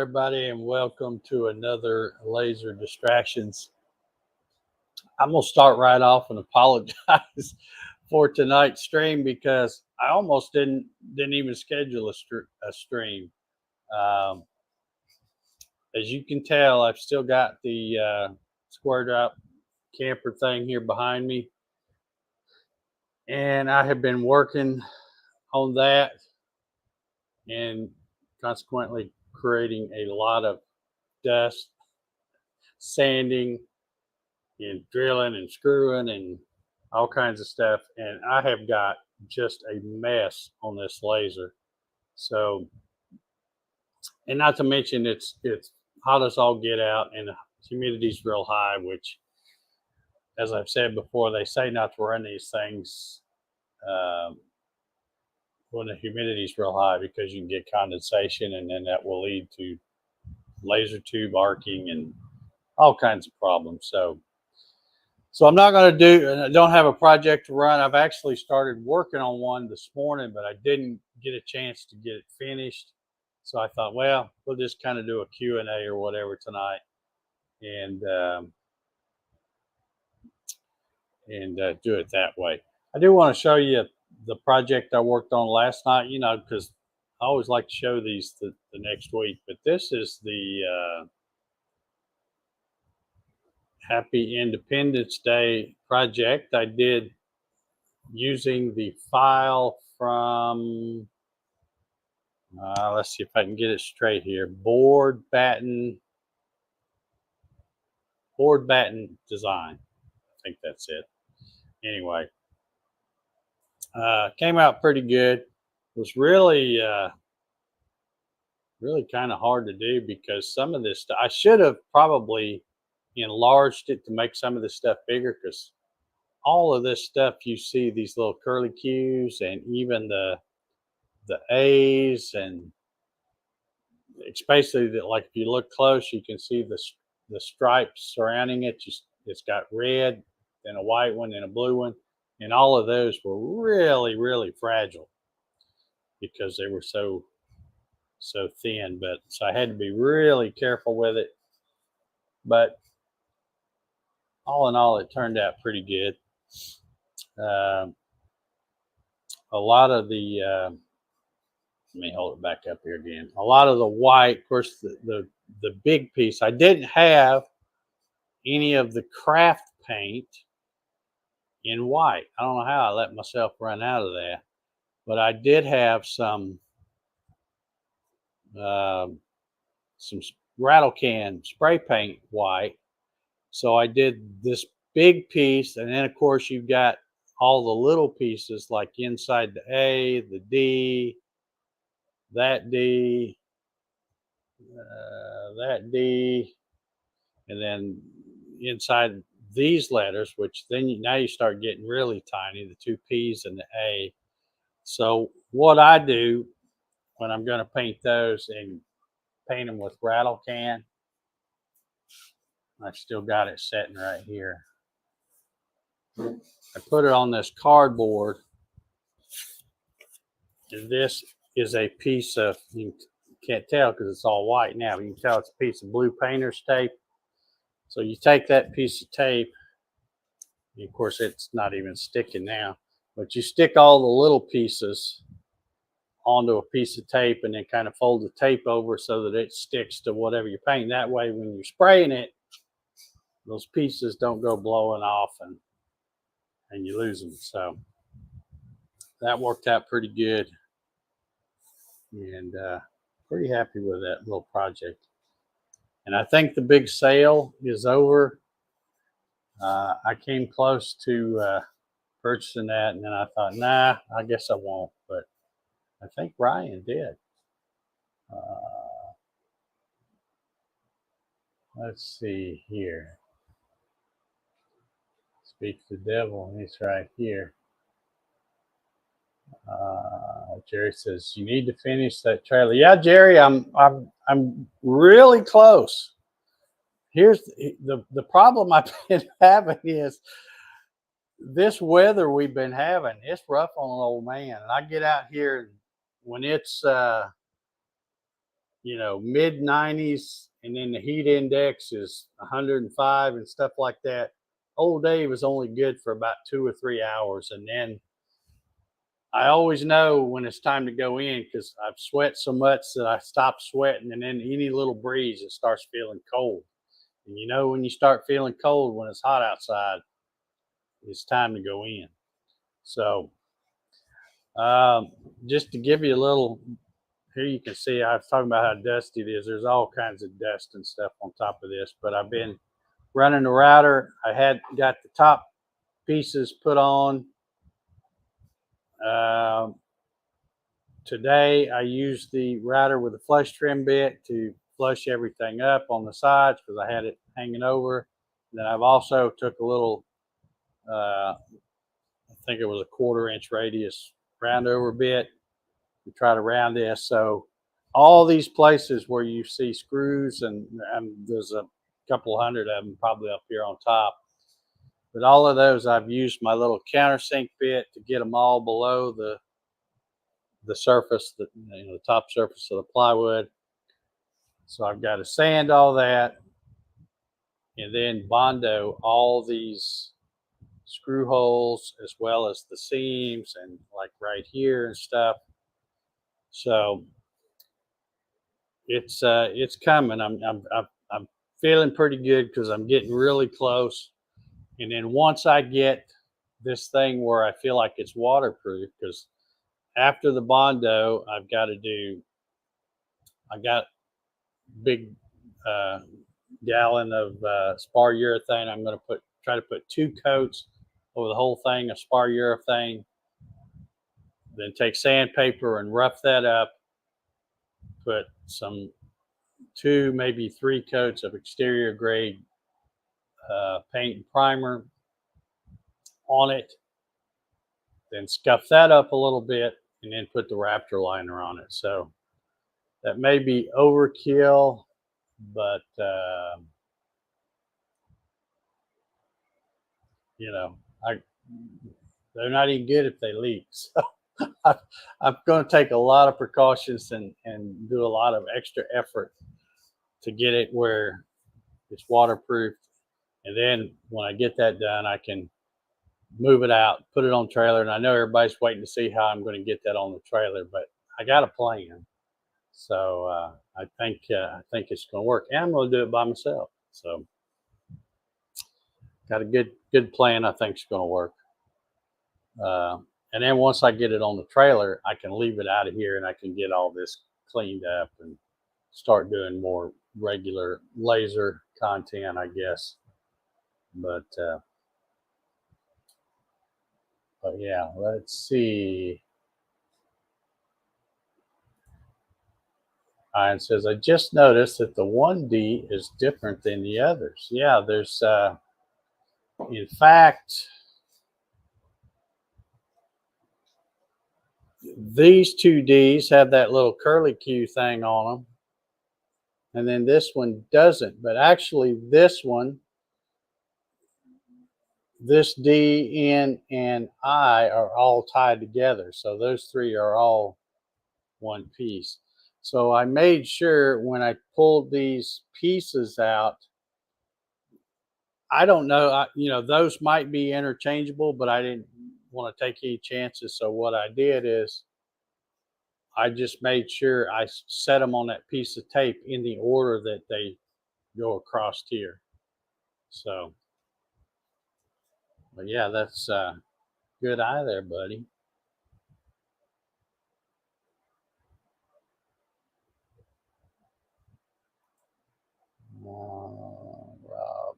everybody, and welcome to another Laser Distractions. I'm going to start right off and apologize for tonight's stream because I almost didn't even schedule a stream. As you can tell, I've still got the square drop camper thing here behind me, and I have been working on that and consequently creating a lot of dust, sanding, and drilling and screwing and all kinds of stuff. And I have got just a mess on this laser. So, and not to mention it's hot as all get out and the humidity's real high, which, as I've said before, they say not to run these things when the humidity's real high because you can get condensation, and then that will lead to laser tube arcing and all kinds of problems. So I'm not going to do, and I don't have a project to run. I've actually started working on one this morning, but I didn't get a chance to get it finished. So I thought, well, we'll just kind of do a Q&A or whatever tonight and do it that way. I do want to show you the project I worked on last night, you know, because I always like to show these the next week. But this is the Happy Independence Day project I did using the file from, let's see if I can get it straight here, board batten design. I think that's it. Anyway, came out pretty good. It was really kind of hard to do because some of this stuff, I should have probably enlarged it to make some of this stuff bigger, because all of this stuff you see, these little curly Q's and even the A's, and especially that, like if you look close, you can see the stripes surrounding it. It's got red, then a white one, and a blue one, and all of those were really fragile because they were so thin. But so I had to be really careful with it. But all in all, it turned out pretty good. A lot of the let me hold it back up here again. A lot of the white, of course, the big piece, I didn't have any of the craft paint in white. I don't know how I let myself run out of that, but I did have some rattle can spray paint white. So I did this big piece, and then of course you've got all the little pieces like inside the A, the D, that D, that D, and then inside these letters, which then now you start getting really tiny, the two P's and the A. So what I do when I'm going to paint those and paint them with rattle can, I've still got it sitting right here. I put it on this cardboard, and this is a piece of, you can't tell because it's all white now, but you can tell it's a piece of blue painter's tape. So you take that piece of tape, and of course it's not even sticking now, but you stick all the little pieces onto a piece of tape and then kind of fold the tape over so that it sticks to whatever you're painting. That way when you're spraying it, those pieces don't go blowing off and you lose them. So that worked out pretty good, and pretty happy with that little project. And I think the big sale is over. I came close to purchasing that, and then I thought, nah, I guess I won't. But I think Ryan did. Let's see here. Speak to the devil, and he's right here. Jerry says you need to finish that trailer. Yeah, Jerry, I'm really close. Here's the problem I've been having is this weather we've been having. It's rough on an old man, and I get out here when it's you know, mid 90s, and then the heat index is 105 and stuff like that. Old Dave was only good for about 2 or 3 hours, and then I always know when it's time to go in because I've sweat so much that I stop sweating, and then any little breeze, it starts feeling cold. And you know, when you start feeling cold when it's hot outside, it's time to go in. So, um, just to give you a little, here you can see I was talking about how dusty it is. There's all kinds of dust and stuff on top of this, but I've been running the router. I had got the top pieces put on. Um, Today I used the router with a flush trim bit to flush everything up on the sides because I had it hanging over. Then I've also took a little, I think it was a 1/4 inch radius round over bit to try to round this. So all these places where you see screws, and there's a couple hundred of them probably up here on top, but all of those I've used my little countersink bit to get them all below the surface, the top surface of the plywood. So I've got to sand all that and then Bondo all these screw holes as well as the seams and like right here and stuff. So it's coming. I'm feeling pretty good because I'm getting really close. And then once I get this thing where I feel like it's waterproof, because after the Bondo, I got big gallon of spar urethane. I'm going to try to put 2 coats over the whole thing of spar urethane. Then take sandpaper and rough that up. Put some 2, maybe 3 coats of exterior grade paint and primer on it. Then scuff that up a little bit, and then put the Raptor liner on it. So that may be overkill, but you know, they're not even good if they leak. So I'm going to take a lot of precautions and do a lot of extra effort to get it where it's waterproof. And then when I get that done, I can move it out, put it on trailer. And I know everybody's waiting to see how I'm going to get that on the trailer, but I got a plan. So I think it's going to work, and I'm going to do it by myself. So got a good plan. I think it's going to work. And then once I get it on the trailer, I can leave it out of here and I can get all this cleaned up and start doing more regular laser content, I guess. But yeah, let's see. Ryan says, I just noticed that the 1D is different than the others. Yeah, there's, in fact, these 2Ds have that little curly Q thing on them. And then this one doesn't. But actually, this one, this D, N, and I are all tied together. So those 3 are all one piece. So I made sure when I pulled these pieces out, I don't know, those might be interchangeable, but I didn't want to take any chances. So what I did is I just made sure I set them on that piece of tape in the order that they go across here. So, but yeah, that's good eye there, buddy. Rob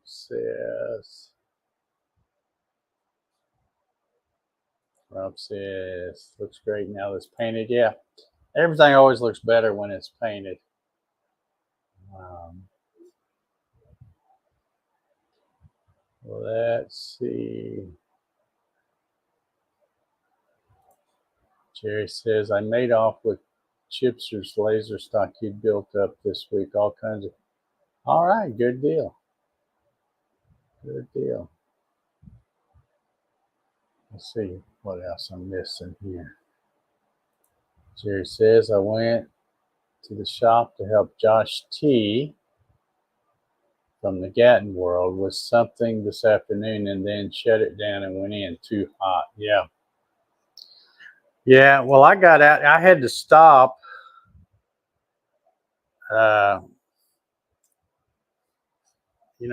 says, looks great now that's painted. Yeah, everything always looks better when it's painted. Let's see. Jerry says, I made off with Chipster's laser stock he built up this week. All kinds of. All right, good deal. Good deal. Let's see what else I'm missing here. Jerry says, I went to the shop to help Josh T from the Gatton world with something this afternoon and then shut it down and went in. Too hot. Yeah. Yeah. Well, I got out. I had to stop.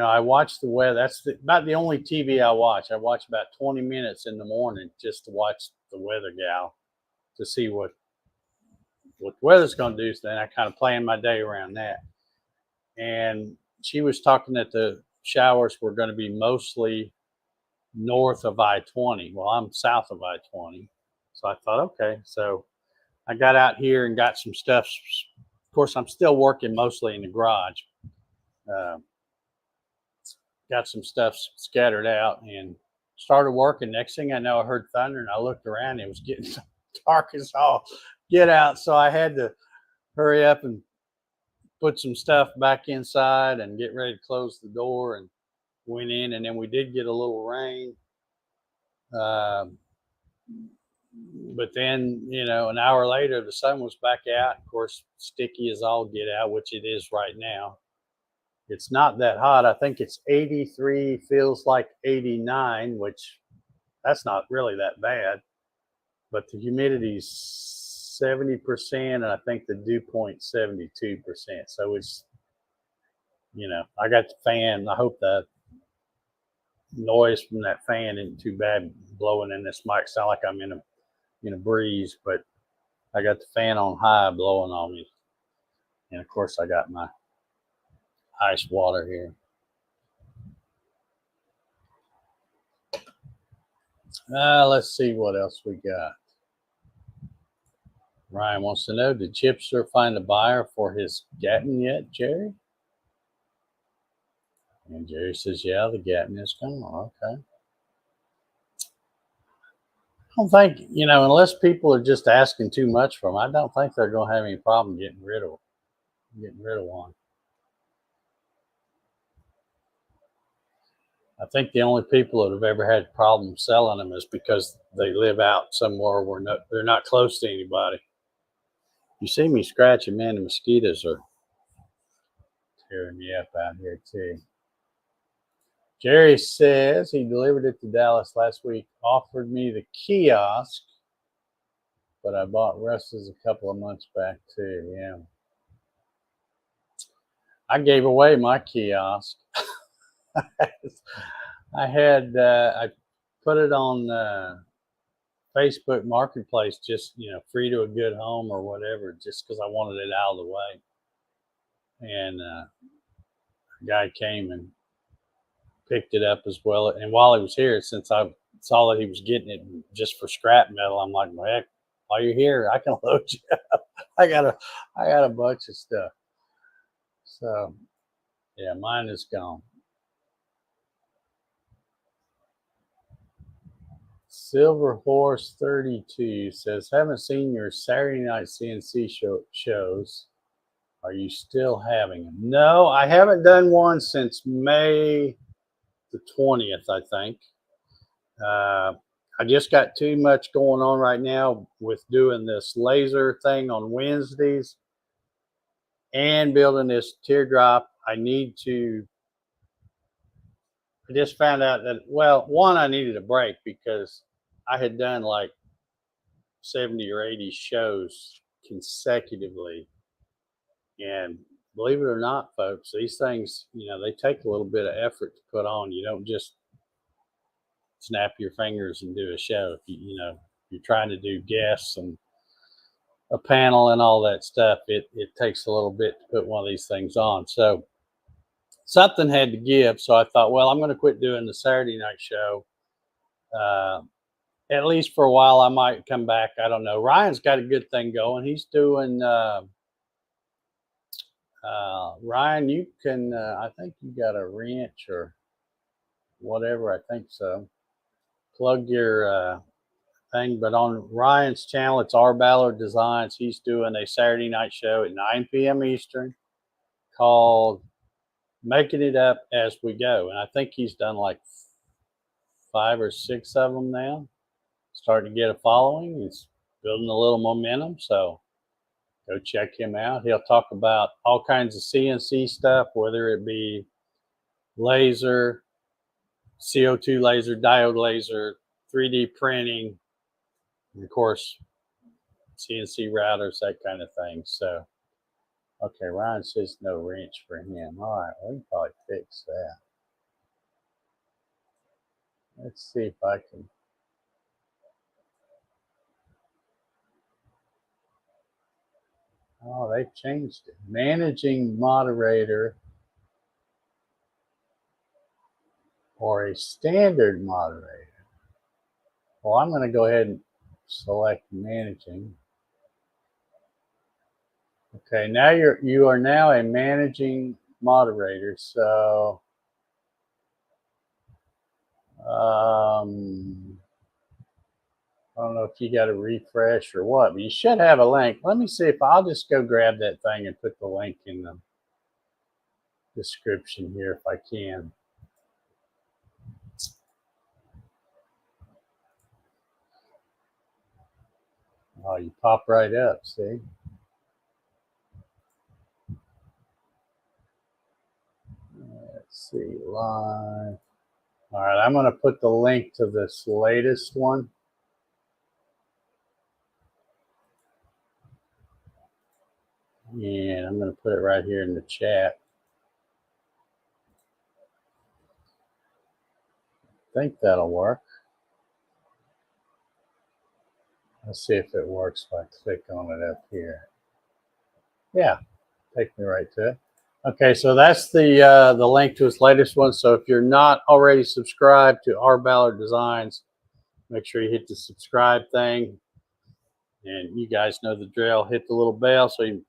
I watch the weather. That's about the only TV I watch. I watch about 20 minutes in the morning just to watch the weather gal to see what the weather's going to do. So then I kind of plan my day around that. And she was talking that the showers were going to be mostly north of I-20. Well, I'm south of I-20. So I thought, okay. So I got out here and got some stuff. Of course, I'm still working mostly in the garage. Got some stuff scattered out and started working. Next thing I know, I heard thunder and I looked around. It was getting dark as all get out. So I had to hurry up and put some stuff back inside and get ready to close the door and went in. And then we did get a little rain. But then, an hour later, the sun was back out. Of course, sticky as all get out, which it is right now. It's not that hot. I think it's 83, feels like 89, which that's not really that bad. But the humidity's 70%, and I think the dew point 72%. So it's, I got the fan. I hope the noise from that fan isn't too bad blowing in. This mic sound like I'm in a breeze, but I got the fan on high blowing on me. And of course I got my ice water here. Let's see what else we got. Ryan wants to know, did Chipster find a buyer for his Gatton yet, Jerry? And Jerry says, yeah, the Gatton is coming. Okay. I don't think, unless people are just asking too much for them, I don't think they're going to have any problem getting rid of one. I think the only people that have ever had problems selling them is because they live out somewhere where they're not close to anybody. You see me scratching, man, the mosquitoes are tearing me up out here too. Jerry says he delivered it to Dallas last week, offered me the kiosk, but I bought Russ's a couple of months back too. Yeah. I gave away my kiosk. I put it on Facebook Marketplace, just, free to a good home or whatever, just because I wanted it out of the way. And a guy came and picked it up as well. And while he was here, since I saw that he was getting it just for scrap metal, I'm like, well, heck, while you're here, I can load you up. I got a bunch of stuff. So yeah, mine is gone. Silver Horse 32 says, haven't seen your Saturday night CNC shows. Are you still having them? No, I haven't done one since May the 20th, I think. I just got too much going on right now with doing this laser thing on Wednesdays and building this teardrop. I just found out that, well, one, I needed a break because I had done like 70 or 80 shows consecutively. And believe it or not, folks, these things, they take a little bit of effort to put on. You don't just snap your fingers and do a show. If you're trying to do guests and a panel and all that stuff, it takes a little bit to put one of these things on. So something had to give. So I thought, well, I'm going to quit doing the Saturday night show. At least for a while. I might come back. I don't know. Ryan's got a good thing going. He's doing, Ryan, you can, I think you got a wrench or whatever. I think so. Plug your thing. But on Ryan's channel, it's R. Ballard Designs. He's doing a Saturday night show at 9 p.m. Eastern called Making It Up As We Go. And I think he's done like 5 or 6 of them now. Starting to get a following. He's building a little momentum. So Go check him out. He'll talk about all kinds of CNC stuff, whether it be laser, CO2 laser, diode laser, 3D printing, and of course, CNC routers, that kind of thing. So, okay, Ryan says no wrench for him. All right, we can probably fix that. Let's see if I can. Oh, they've changed it. Managing moderator or a standard moderator. Well, I'm going to go ahead and select managing. Okay, now you are now a managing moderator. So I don't know if you got to refresh or what, but you should have a link. Let me see if I'll just go grab that thing and put the link in the description here if I can. Oh, you pop right up, see? Let's see, live. All right, I'm going to put the link to this latest one. And I'm going to put it right here in the chat. I think that'll work. Let's see if it works if I click on it up here. Yeah, take me right to it. Okay, so that's the link to his latest one. So if you're not already subscribed to R. Ballard Designs, make sure you hit the subscribe thing. And you guys know the drill. Hit the little bell so you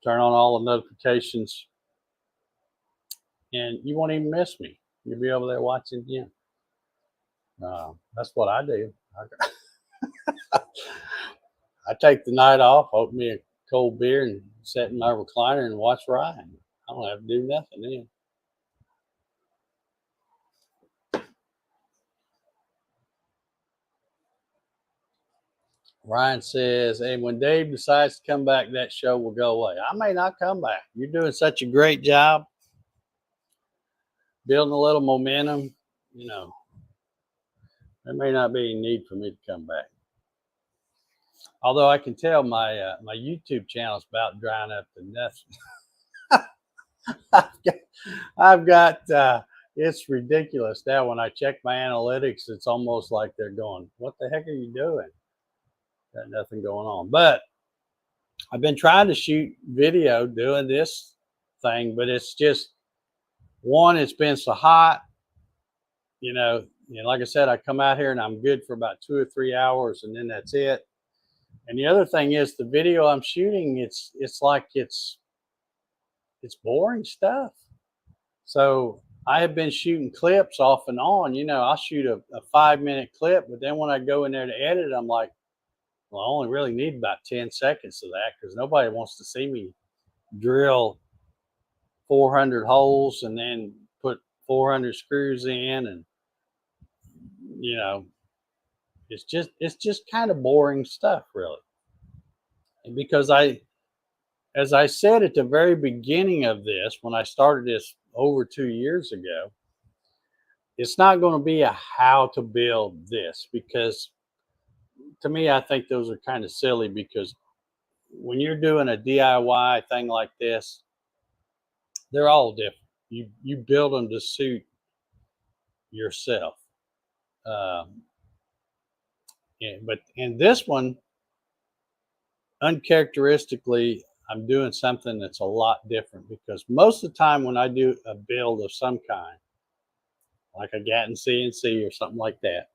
turn on all the notifications. And you won't even miss me. You'll be over there watching again. That's what I do. I take the night off, open me a cold beer, and sit in my recliner and watch Ryan. I don't have to do nothing then. Ryan says, and when Dave decides to come back, that show will go away. I may not come back. You're doing such a great job building a little momentum. You know, there may not be any need for me to come back. Although I can tell my my YouTube channel is about drying up to nothing. I've got it's ridiculous now. When I check my analytics, it's almost like they're going, "What the heck are you doing?" Got nothing going on. But I've been trying to shoot video doing this thing, but it's just one. It's been so hot, you know. Like I said, I come out here and I'm good for about 2 or 3 hours, and then that's it. And the other thing is the video I'm shooting, it's like it's boring stuff. So I have been shooting clips off and on. I'll shoot a 5-minute clip, but then when I go in there to edit, I'm like, well, I only really need about 10 seconds of that because nobody wants to see me drill 400 holes and then put 400 screws in, and it's just kind of boring stuff, really. And because as I said at the very beginning of this, when I started this over 2 years ago, it's not going to be a how to build this, because to me, I think those are kind of silly, because when you're doing a DIY thing like this, they're all different. You build them to suit yourself. But in this one, uncharacteristically, I'm doing something that's a lot different, because most of the time when I do a build of some kind, like a Gatton CNC or something like that,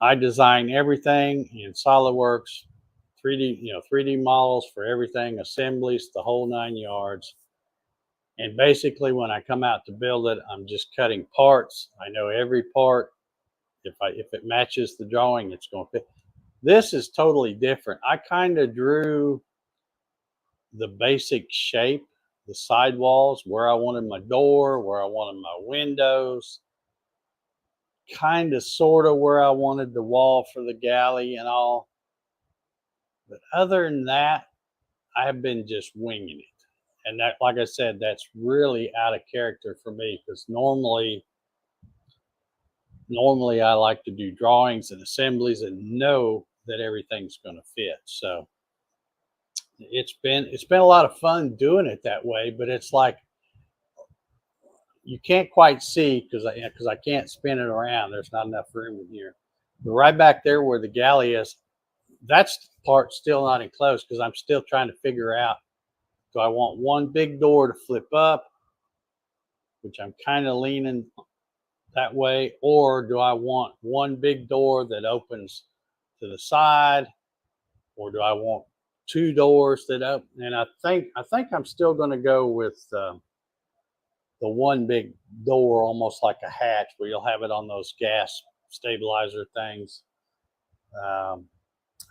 I design everything in SolidWorks, 3D models for everything, assemblies, the whole 9 yards. And basically, when I come out to build it, I'm just cutting parts. I know every part. If it matches the drawing, it's going to fit. This is totally different. I kind of drew the basic shape, the sidewalls, where I wanted my door, where I wanted my windows, kind of sort of where I wanted the wall for the galley and all. But other than that, I have been just winging it. And that, like I said, that's really out of character for me, because normally I like to do drawings and assemblies and know that everything's going to fit. So it's been a lot of fun doing it that way, but it's like you can't quite see because I can't spin it around. There's not enough room in here. But right back there where the galley is, that's part still not enclosed because I'm still trying to figure out, do I want one big door to flip up, which I'm kind of leaning that way, or do I want one big door that opens to the side, or do I want two doors that open? And I think I'm still going to go with the one big door, almost like a hatch, where you'll have it on those gas stabilizer things.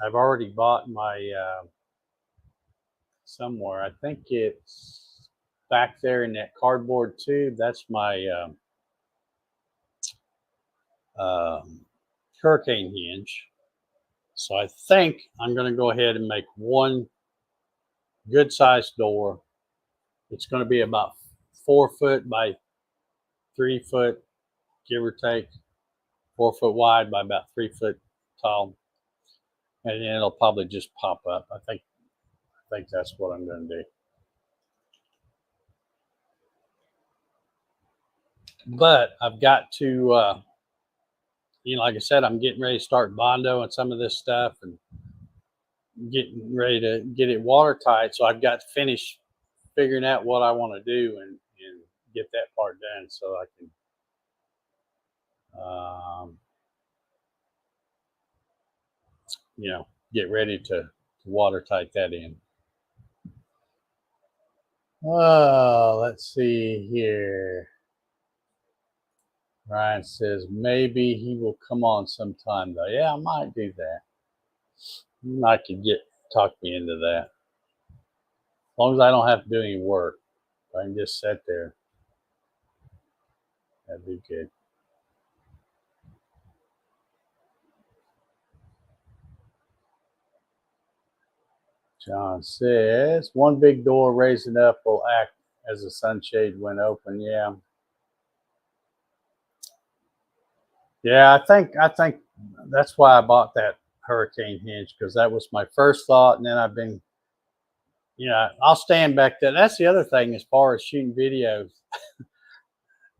I've already bought my somewhere. I think it's back there in that cardboard tube. That's my hurricane hinge. So I think I'm going to go ahead and make one good sized door. It's going to be about 4 foot by 3 foot, give or take, 4 foot wide by about 3 foot tall. And then it'll probably just pop up. I think that's what I'm going to do. But I've got to, like I said, I'm getting ready to start Bondo and some of this stuff, and getting ready to get it watertight. So I've got to finish figuring out what I want to do and get that part done so I can, get ready to watertight that in. Oh, let's see here. Ryan says maybe he will come on sometime though. Yeah, I might do that. I could talk me into that. As long as I don't have to do any work. I can just sit there. That'd be good. John says one big door raising up will act as a sunshade when open. Yeah. Yeah, I think that's why I bought that hurricane hinge, because that was my first thought, and then I've been, I'll stand back there. That's the other thing as far as shooting videos.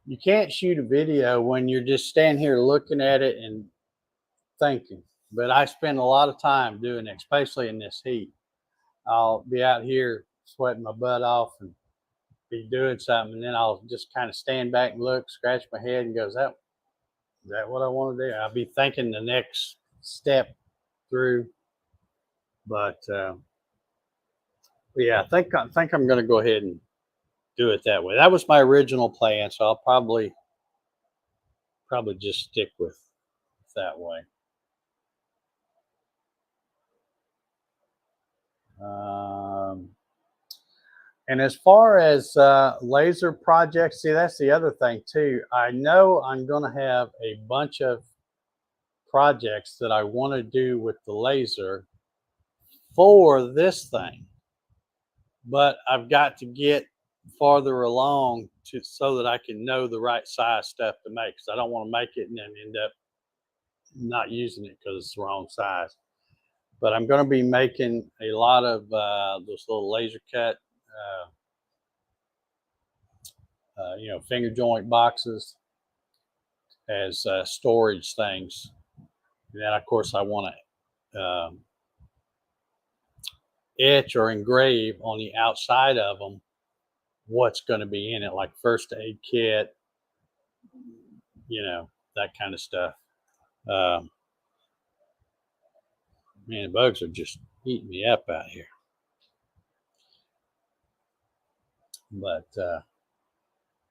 You can't shoot a video when you're just standing here looking at it and thinking. But I spend a lot of time doing it, especially in this heat. I'll be out here sweating my butt off and be doing something, and then I'll just kind of stand back and look, scratch my head, and go, is that what I want to do? I'll be thinking the next step through. But yeah, I think I'm going to go ahead and do it that way. That was my original plan, so I'll probably just stick with that way. And as far as laser projects, see, that's the other thing too. I know I'm going to have a bunch of projects that I want to do with the laser for this thing, but I've got to get farther along so that I can know the right size stuff to make, because I don't want to make it and then end up not using it because it's the wrong size. But I'm going to be making a lot of those little laser cut finger joint boxes as storage things. And then, of course, I want to etch or engrave on the outside of them what's going to be in it, like first aid kit, that kind of stuff. Man, the bugs are just eating me up out here. But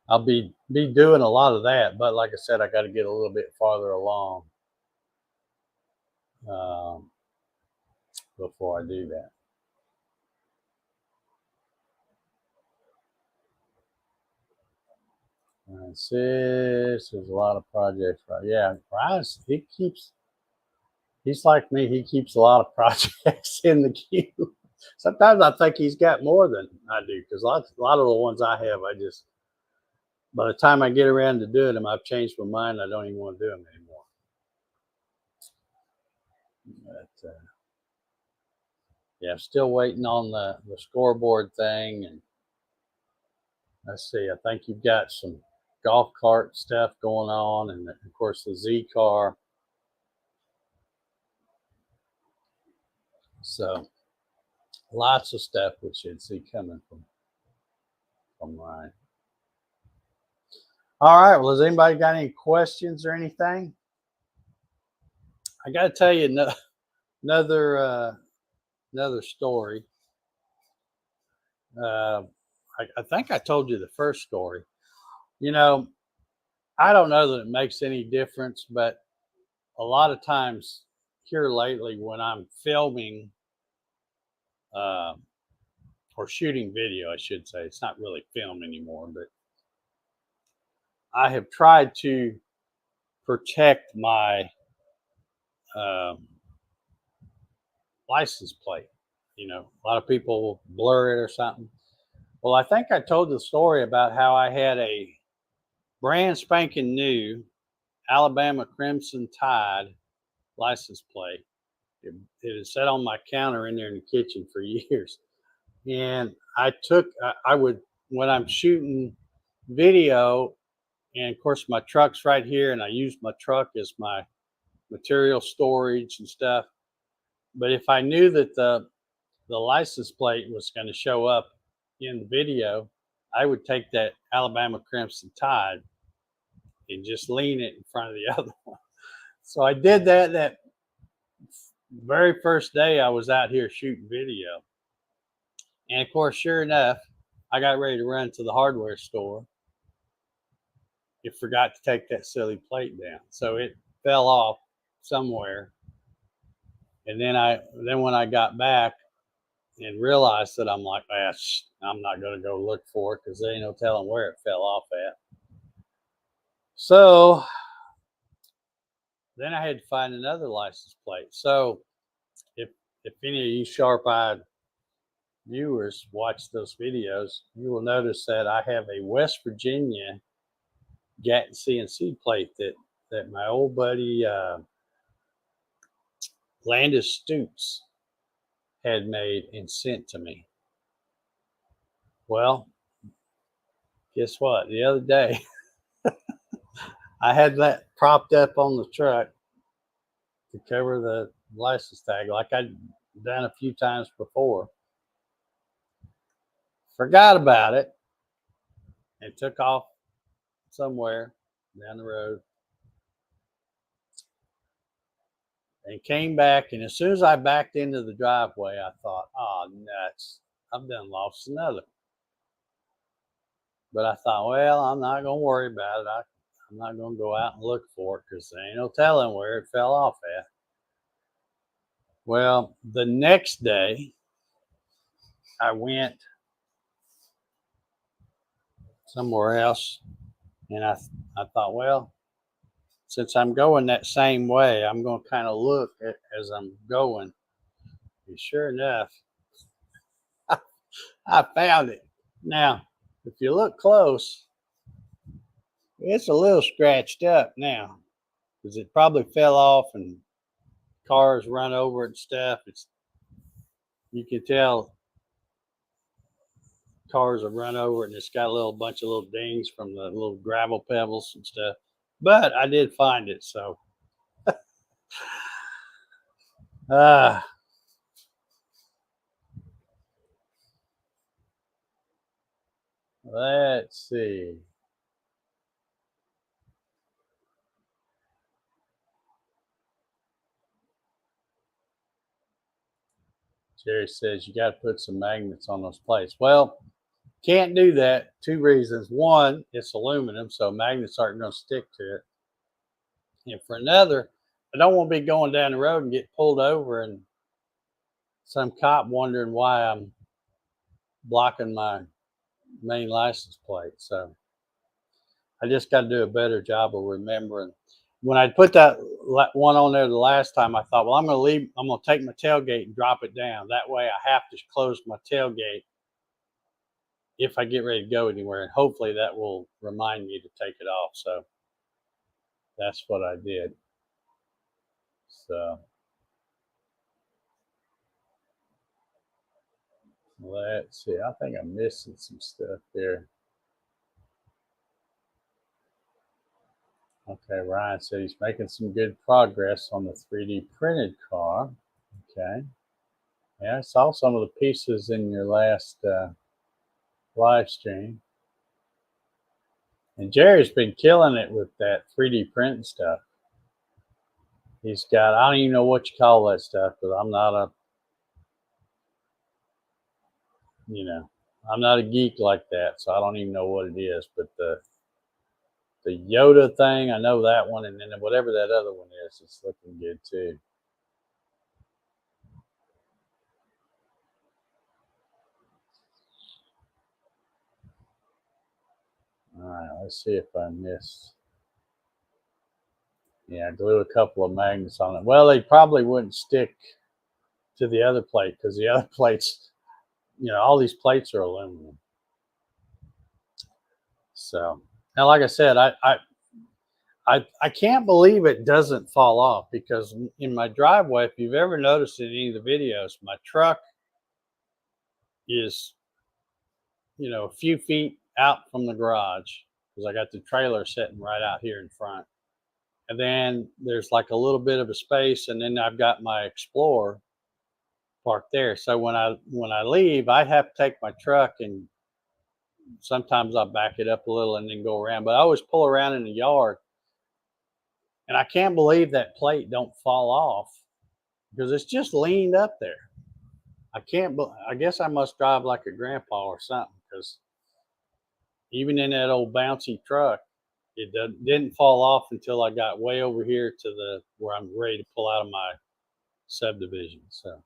I'll be doing a lot of that. But like I said, I got to get a little bit farther along before I do that. There's a lot of projects. Yeah, Brian, he's like me. He keeps a lot of projects in the queue. Sometimes I think he's got more than I do because a lot of the ones I have, I just by the time I get around to doing them, I've changed my mind. I don't even want to do them anymore. But yeah, I'm still waiting on the scoreboard thing. And let's see, I think you've got some golf cart stuff going on, and of course the Z car. So lots of stuff we should see coming from Ryan. All right. Well, has anybody got any questions or anything? I got to tell you another story. I think I told you the first story. You know, I don't know that it makes any difference, but a lot of times here lately when I'm filming or shooting video, I should say, it's not really film anymore, but I have tried to protect my license plate. You know, a lot of people will blur it or something. Well, I think I told the story about how I had a brand spanking new Alabama Crimson Tide license plate. It had sat on my counter in there in the kitchen for years. And I would, when I'm shooting video, and of course my truck's right here, and I use my truck as my material storage and stuff. But if I knew that the license plate was going to show up in the video, I would take that Alabama Crimson Tide and just lean it in front of the other one. So I did that very first day I was out here shooting video. And of course, sure enough, I got ready to run to the hardware store. It forgot to take that silly plate down. So it fell off somewhere. And then when I got back and realized that, I'm like, I'm not going to go look for it because there ain't no telling where it fell off at. So then I had to find another license plate. So if any of you sharp-eyed viewers watch those videos, you will notice that I have a West Virginia Gatton CNC plate that my old buddy Landis Stoots had made and sent to me. Well, guess what? The other day, I had that propped up on the truck to cover the license tag like I'd done a few times before. Forgot about it and took off somewhere down the road and came back. And as soon as I backed into the driveway, I thought, oh, nuts, I've done lost another. But I thought, well, I'm not going to worry about it. I'm not going to go out and look for it because there ain't no telling where it fell off at. Well, the next day, I went somewhere else, and I thought, well, since I'm going that same way, I'm going to kind of look as I'm going. And sure enough, I found it. Now, if you look close, it's a little scratched up now because it probably fell off and cars run over it and stuff. You can tell cars have run over it, and it's got a bunch of little dings from the little gravel pebbles and stuff. But I did find it, so let's see. Jerry says you got to put some magnets on those plates. Well, can't do that. 2 reasons. One, it's aluminum, so magnets aren't going to stick to it. And for another, I don't want to be going down the road and get pulled over and some cop wondering why I'm blocking my main license plate. So I just got to do a better job of remembering. When I put that one on there the last time, I thought, well, I'm going to take my tailgate and drop it down. That way I have to close my tailgate if I get ready to go anywhere. And hopefully that will remind me to take it off. So that's what I did. So let's see. I think I'm missing some stuff there. Okay, Ryan said he's making some good progress on the 3D printed car. Okay. Yeah, I saw some of the pieces in your last live stream. And Jerry's been killing it with that 3D printing stuff. He's got, I don't even know what you call that stuff, but I'm not a geek like that, so I don't even know what it is. But the Yoda thing, I know that one, and then whatever that other one is, it's looking good too. All right, let's see if I missed. Yeah, glue a couple of magnets on it. Well, they probably wouldn't stick to the other plate because the other plates, all these plates are aluminum. So now, like I said, I can't believe it doesn't fall off, because in my driveway, if you've ever noticed in any of the videos, my truck is, a few feet out from the garage, because I got the trailer sitting right out here in front. And then there's like a little bit of a space, and then I've got my Explorer parked there. So when I leave, I have to take my truck, and sometimes I'll back it up a little and then go around. But I always pull around in the yard, and I can't believe that plate don't fall off, because it's just leaned up there. I guess I must drive like a grandpa or something, because even in that old bouncy truck, it didn't fall off until I got way over here to where I'm ready to pull out of my subdivision. So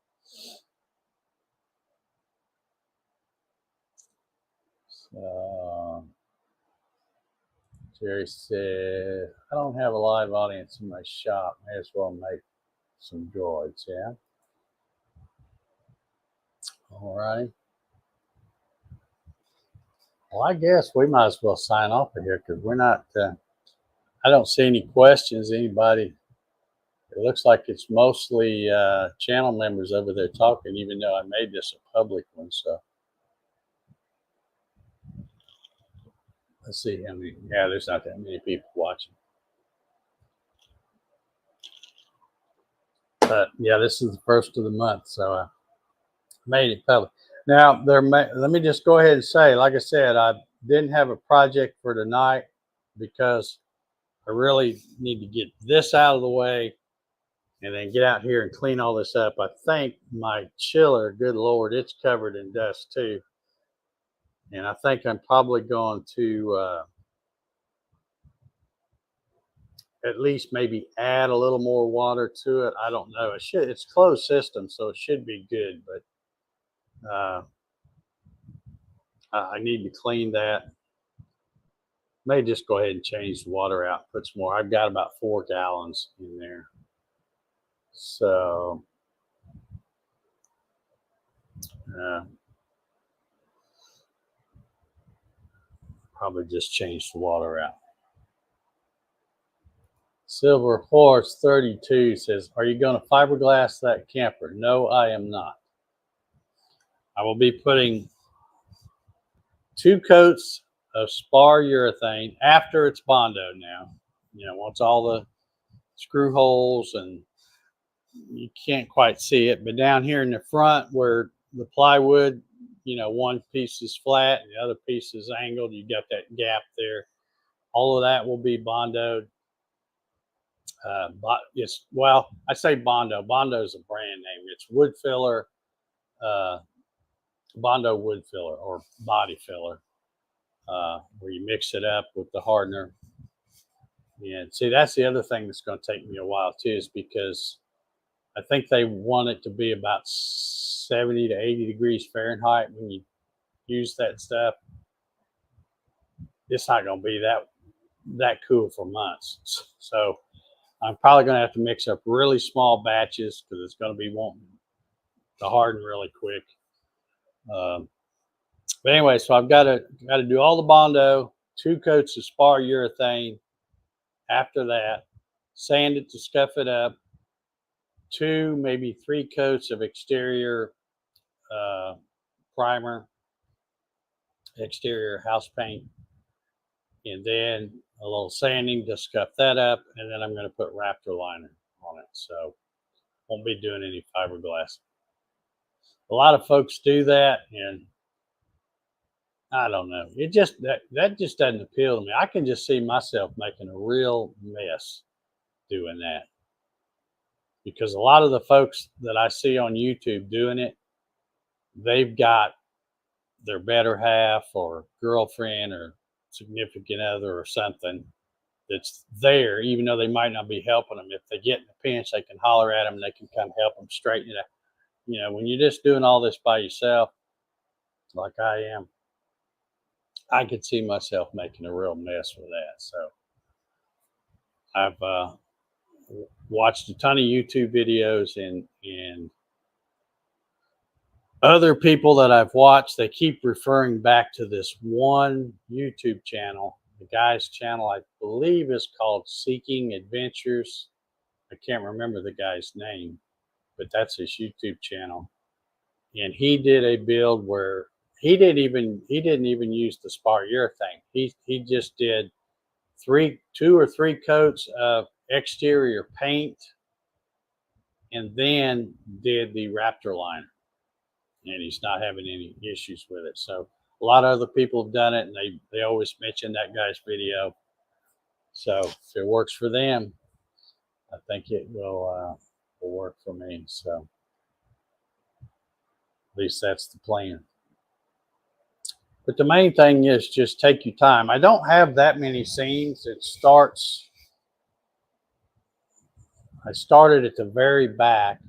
Jerry said, I don't have a live audience in my shop. May as well make some droids, yeah? All right. Well, I guess we might as well sign off of here, because we're not, I don't see any questions. Anybody? It looks like it's mostly channel members over there talking, even though I made this a public one. So let's see how many. Yeah, there's not that many people watching. But yeah, this is the first of the month, so I made it public. Now, let me just go ahead and say, like I said, I didn't have a project for tonight, because I really need to get this out of the way and then get out here and clean all this up. I think my chiller, good Lord, it's covered in dust too. And I think I'm probably going to at least maybe add a little more water to it. I don't know. It's closed system, so it should be good. But I need to clean that. May just go ahead and change the water out, put some more. I've got about 4 gallons in there. So probably just change the water out. Silver Horse 32 says, are you going to fiberglass that camper? No, I am not. I will be putting 2 coats of spar urethane after it's bondoed now. Once all the screw holes, and you can't quite see it, but down here in the front where the plywood, one piece is flat and the other piece is angled, you got that gap there. All of that will be bondoed. Well, I say Bondo. Bondo is a brand name. It's wood filler, Bondo wood filler or body filler, where you mix it up with the hardener. And see, that's the other thing that's going to take me a while too, is because I think they want it to be about 70 to 80 degrees Fahrenheit when you use that stuff. It's not going to be that cool for months. So I'm probably going to have to mix up really small batches because it's going to be wanting to harden really quick. But anyway, so I've got to do all the Bondo, 2 coats of spar urethane. After that, sand it to scuff it up, 2, maybe 3 coats of exterior primer, exterior house paint, and then a little sanding to scuff that up, and then I'm going to put Raptor liner on it. So won't be doing any fiberglass. A lot of folks do that, and I don't know. It just that just doesn't appeal to me. I can just see myself making a real mess doing that, because a lot of the folks that I see on YouTube doing it, they've got their better half or girlfriend or significant other or something that's there, even though they might not be helping them. If they get in a pinch, they can holler at them and they can come help them straighten it out. You know, when you're just doing all this by yourself, like I am, I could see myself making a real mess with that. So I've watched a ton of YouTube videos, and other people that I've watched, they keep referring back to this one YouTube channel. The guy's channel, I believe, is called Seeking Adventures. I can't remember the guy's name, but that's his YouTube channel. And he did a build where he didn't even use the spar urethane. He just did 2 or 3 coats of exterior paint, and then did the Raptor liner. And he's not having any issues with it. So a lot of other people have done it, and they always mention that guy's video. So if it works for them, I think it will work for me. So at least that's the plan. But the main thing is just take your time. I don't have that many seams. I started at the very back.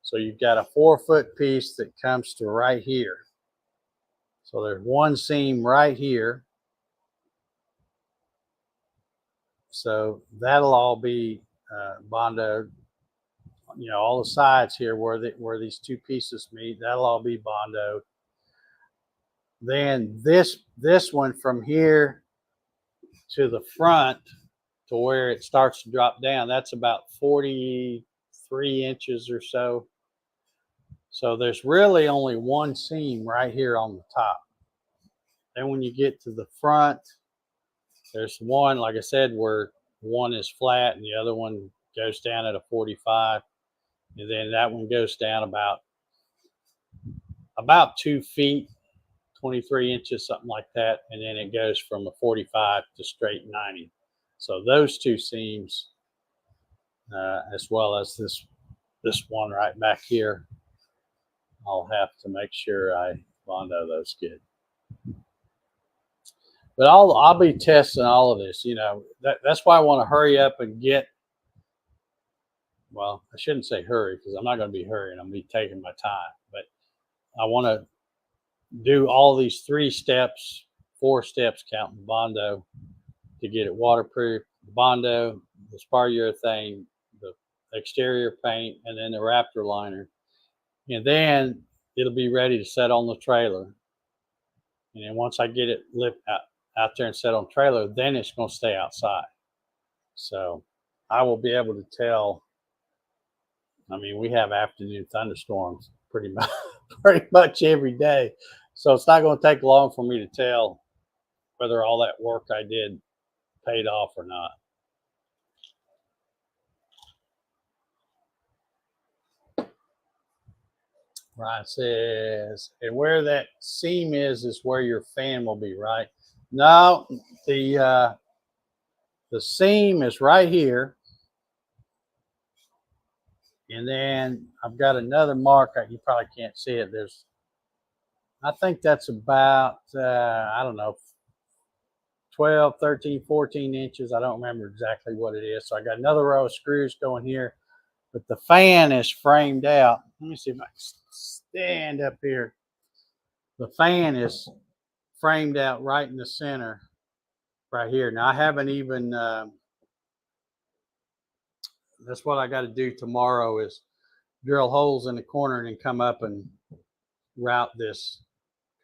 So you've got a 4-foot piece that comes to right here. So there's one seam right here. So that'll all be Bondoed. You know, all the sides here where these 2 pieces meet, that'll all be Bondoed. Then this one from here to the front to where it starts to drop down, that's about 43 inches or so. So there's really only one seam right here on the top. Then when you get to the front, there's one, like I said, where one is flat and the other one goes down at a 45. And then that one goes down about 2 feet, 23 inches, something like that. And then it goes from a 45 to straight 90. So those 2 seams, as well as this one right back here, I'll have to make sure I Bondo those good. But I'll be testing all of this. You know, that's why I want to hurry up and get. Well, I shouldn't say hurry, because I'm not going to be hurrying. I'm going to be taking my time. But I want to do all these 3 steps, 4 steps, counting Bondo, to get it waterproof. Bondo, the spar urethane, the exterior paint, and then the Raptor liner. And then it'll be ready to set on the trailer. And then once I get it out there and set on the trailer, then it's going to stay outside. So I will be able to tell. I mean, we have afternoon thunderstorms pretty much every day. So it's not going to take long for me to tell whether all that work I did paid off or not. Ryan says, and where that seam is where your fan will be, right? No, the seam is right here. And then I've got another mark. You probably can't see it. I think that's about, I don't know, 12, 13, 14 inches. I don't remember exactly what it is. So I got another row of screws going here. But the fan is framed out. Let me see if I can stand up here. The fan is framed out right in the center, right here. Now I haven't even that's what I got to do tomorrow, is drill holes in the corner and then come up and route this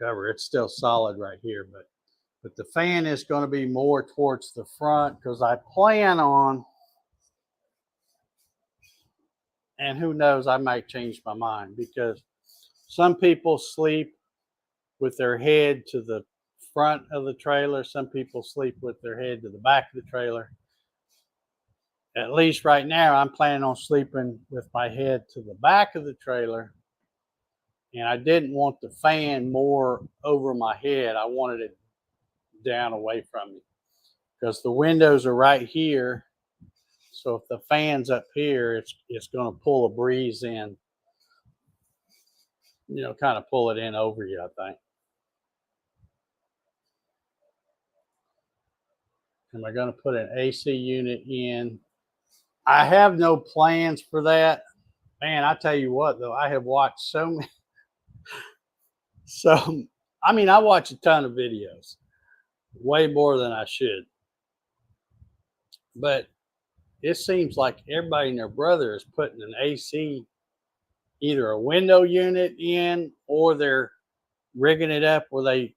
cover. It's still solid right here, but the fan is going to be more towards the front, because I plan on, and who knows, I might change my mind, because some people sleep with their head to the front of the trailer. Some people sleep with their head to the back of the trailer. At least right now, I'm planning on sleeping with my head to the back of the trailer. And I didn't want the fan more over my head. I wanted it down away from me, because the windows are right here. So if the fan's up here, it's going to pull a breeze in, kind of pull it in over you, I think. Am I going to put an AC unit in? I have no plans for that. Man, I tell you what, though, I have watched so many. I watch a ton of videos, way more than I should. But it seems like everybody and their brother is putting an AC, either a window unit in, or they're rigging it up where they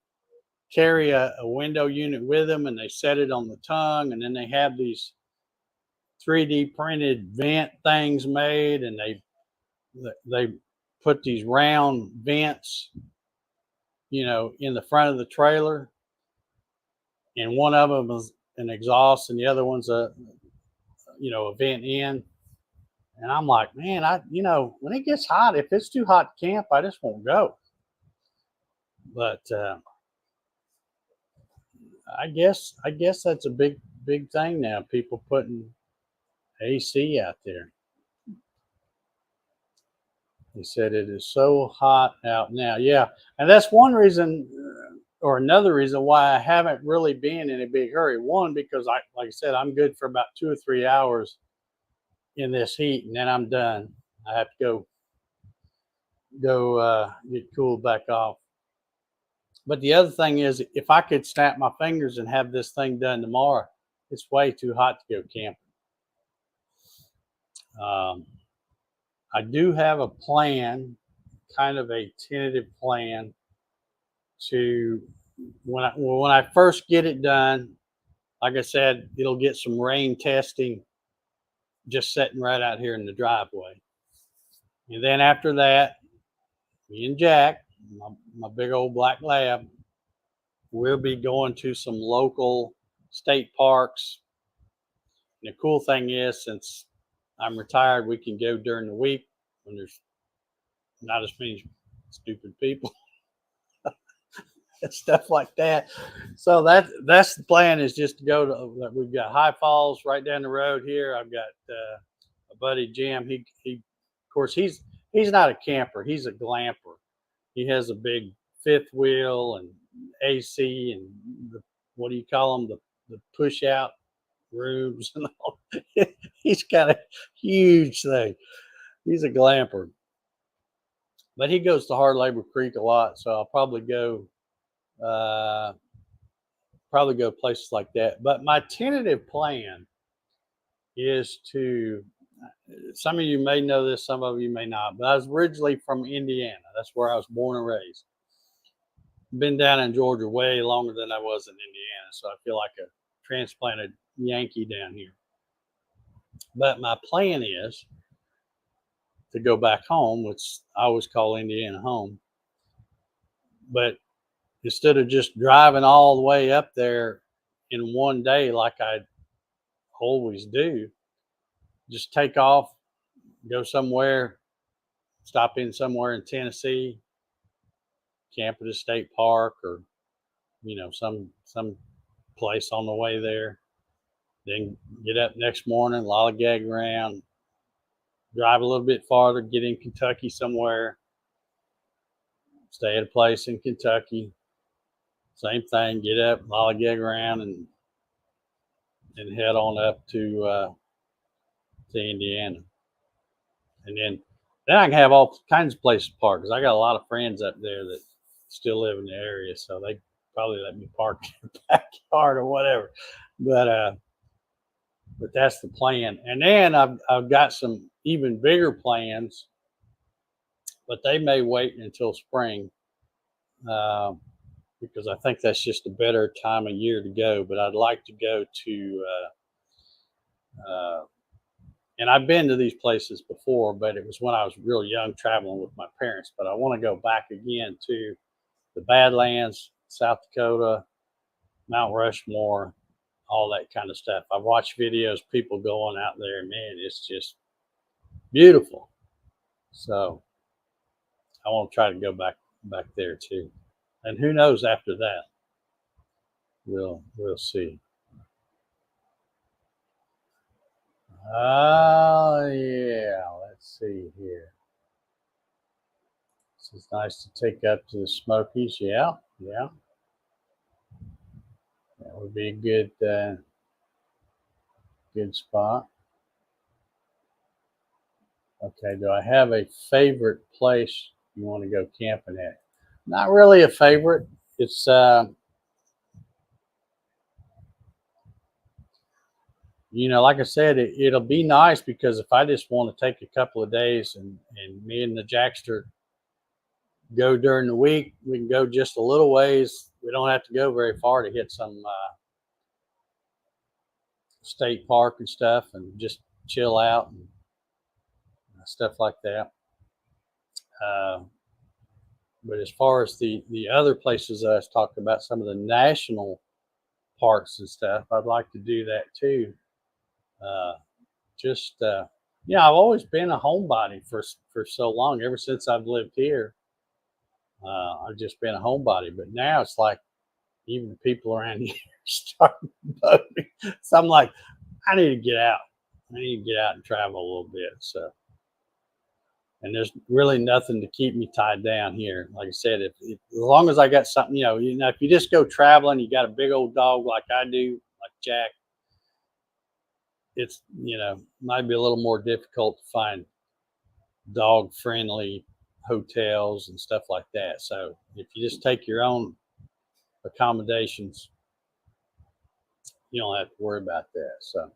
carry a window unit with them and they set it on the tongue, and then they have these 3D printed vent things made, and they put these round vents, in the front of the trailer, and one of them is an exhaust and the other one's a vent in. And I'm like, man, when it gets hot, if it's too hot to camp, I just won't go. But I guess that's a big thing now. People putting AC out there. He said it is so hot out now. Yeah, and that's one reason, or another reason, why I haven't really been in a big hurry. One, because like I said, I'm good for about 2 or 3 hours in this heat, and then I'm done. I have to go get cooled back off. But the other thing is, if I could snap my fingers and have this thing done tomorrow, it's way too hot to go camping. I do have a plan, kind of a tentative plan, to when I first get it done. Like I said, it'll get some rain testing just sitting right out here in the driveway. And then after that, me and Jack, my big old black lab, we'll be going to some local state parks. And the cool thing is, since I'm retired, we can go during the week when there's not as many stupid people and stuff like that. So that's the plan, is just to go to. We've got High Falls right down the road here. I've got a buddy Jim. He of course he's not a camper. He's a glamper. He has a big fifth wheel and AC and what do you call them? The push out rooms and all. He's got a huge thing. He's a glamper, but he goes to Hard Labor Creek a lot. So I'll probably go places like that. But my tentative plan is to, some of you may know this, some of you may not, but I was originally from Indiana. That's where I was born and raised. Been down in Georgia way longer than I was in Indiana, so I feel like a transplanted Yankee down here. But my plan is to go back home, which I always call Indiana home. But instead of just driving all the way up there in one day like I always do, just take off, go somewhere, stop in somewhere in Tennessee, camp at a state park, or some place on the way there. Then get up next morning, lollygag around, drive a little bit farther, get in Kentucky somewhere, stay at a place in Kentucky. Same thing, get up, lollygag around, and head on up to Indiana. And then I can have all kinds of places to park, because I got a lot of friends up there that still live in the area, so they probably let me park in the backyard or whatever. But but that's the plan. And then I've got some even bigger plans, but they may wait until spring, uh, because I think that's just a better time of year to go. But I'd like to go to, and I've been to these places before, but it was when I was real young traveling with my parents. But I want to go back again to the Badlands, South Dakota, Mount Rushmore, all that kind of stuff. I've watched videos, people going out there, man, it's just beautiful. So I want to try to go back there too. And who knows after that? We'll see. Oh yeah, let's see here. This is nice to take up to the Smokies. Yeah, yeah. That would be a good spot. Okay, do I have a favorite place you want to go camping at? Not really a favorite. It's like I said, it'll be nice because if I just want to take a couple of days and me and the Jackster go during the week, we can go just a little ways. We don't have to go very far to hit some state park and stuff and just chill out and stuff like that. But as far as the other places that I was talking about, some of the national parks and stuff, I'd like to do that too. Just I've always been a homebody for so long. Ever since I've lived here, I've just been a homebody. But now it's like even the people around here starting to bug me. So I'm like, I need to get out. I need to get out and travel a little bit. So, and there's really nothing to keep me tied down here. Like I said, if as long as I got something, if you just go traveling, you got a big old dog like I do, like Jack, it's might be a little more difficult to find dog friendly hotels and stuff like that. So if you just take your own accommodations, you don't have to worry about that. So